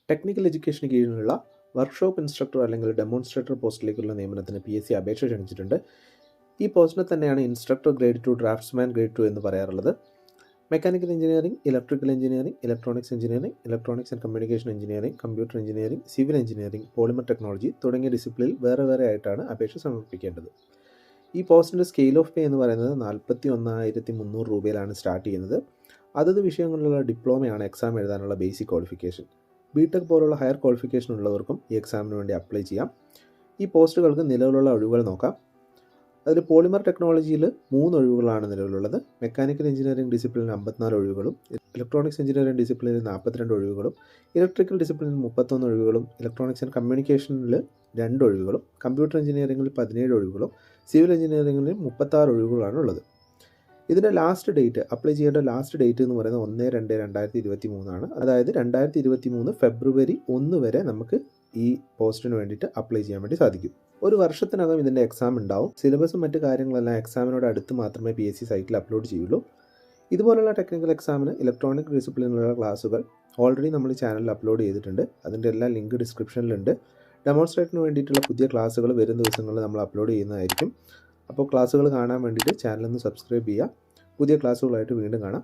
Technical എഡ്യൂക്കേഷന് കീഴിലുള്ള workshop instructor അല്ലെങ്കിൽ demonstrator പോസ്റ്റിലേക്കുള്ള നിയമനത്തിന് PSC അപേക്ഷ ക്ഷണിച്ചിട്ടുണ്ട്. ഈ പോസ്റ്റിനെ തന്നെയാണ് ഇൻസ്ട്രക്ടർ ഗ്രേഡ് 2, ഡ്രാഫ്റ്റ്സ്മാൻ ഗ്രേഡ് 2 എന്ന് പറയാറുള്ളത്. Mechanical engineering, electrical engineering, electronics engineering, electronics and communication engineering, computer engineering, civil engineering, polymer technology തുടങ്ങിയ ഡിസിപ്ലിനിൽ വേറെ ആയിട്ടാണ് അപേക്ഷ സമർപ്പിക്കേണ്ടത്. ഈ പോസ്റ്റിൻ്റെ സ്കെയിൽ ഓഫ് പേ എന്ന് പറയുന്നത് 41,300 രൂപയിലാണ് സ്റ്റാർട്ട് ചെയ്യുന്നത്. അതത് വിഷയങ്ങളിലുള്ള ഡിപ്ലോമയാണ് എക്സാം എഴുതാനുള്ള ബേസിക് ക്വാളിഫിക്കേഷൻ. ബിടെക് പോലുള്ള ഹയർ ക്വാളിഫിക്കേഷൻ ഉള്ളവർക്കും ഈ എക്സാമിന് വേണ്ടി അപ്ലൈ ചെയ്യാം. ഈ പോസ്റ്റുകൾക്ക് നിലവിലുള്ള ഒഴിവുകൾ നോക്കാം. അതിൽ പോളിമർ ടെക്നോളജിയിൽ 3 ഒഴിവുകളാണ് നിലവിലുള്ളത്. മെക്കാനിക്കൽ എഞ്ചിനീയറിംഗ് ഡിസിപ്ലിനിൽ 54 ഒഴിവുകളും, ഇലക്ട്രോണിക്സ് എഞ്ചിനീയറിംഗ് ഡിസിപ്ലിനിൽ 42 ഒഴിവുകളും, ഇലക്ട്രിക്കൽ ഡിസിപ്ലിനിൽ 31 ഒഴിവുകളും, ഇലക്ട്രോണിക്സ് ആൻഡ് കമ്മ്യൂണിക്കേഷനിൽ 2 ഒഴിവുകളും, കമ്പ്യൂട്ടർ എഞ്ചിനീയറിംഗിൽ 17 ഒഴിവുകളും, സിവിൽ എഞ്ചിനീയറിംഗിൽ 36 ഒഴിവുകളാണ് ഉള്ളത്. ഇതിൻ്റെ ലാസ്റ്റ് ഡേറ്റ്, അപ്ലൈ ചെയ്യേണ്ട ലാസ്റ്റ് ഡേറ്റ് എന്ന് പറയുന്നത് 1/2/2023 ആണ്. അതായത് 2023 ഫെബ്രുവരി 1 വരെ നമുക്ക് ഈ പോസ്റ്റിന് വേണ്ടിയിട്ട് അപ്ലൈ ചെയ്യാൻ വേണ്ടി സാധിക്കും. ഒരു വർഷത്തിനകം ഇതിൻ്റെ എക്സാം ഉണ്ടാവും. സിലബസും മറ്റു കാര്യങ്ങളെല്ലാം എക്സാമിനോട് അടുത്ത് മാത്രമേ PSC സൈറ്റിൽ അപ്ലോഡ് ചെയ്യുള്ളൂ. ഇതുപോലുള്ള ടെക്നിക്കൽ എക്സാമിന് ഇലക്ട്രോണിക് ഡിസിപ്ലിനിലുള്ള ക്ലാസ്സുകൾ ഓൾറെഡി നമ്മൾ ചാനലിൽ അപ്ലോഡ് ചെയ്തിട്ടുണ്ട്. അതിൻ്റെ എല്ലാ ലിങ്ക് ഡിസ്ക്രിപ്ഷനിലുണ്ട്. ഡെമോൺസ്ട്രേറ്ററിന് വേണ്ടിയിട്ടുള്ള പുതിയ ക്ലാസ്സുകൾ വരും ദിവസങ്ങളിൽ നമ്മൾ അപ്ലോഡ് ചെയ്യുന്നതായിരിക്കും. അപ്പോൾ ക്ലാസ്സുകൾ കാണാൻ വേണ്ടിയിട്ട് ചാനലൊന്ന് സബ്സ്ക്രൈബ് ചെയ്യുക. പുതിയ ക്ലാസ്സുകളായിട്ട് വീണ്ടും കാണാം.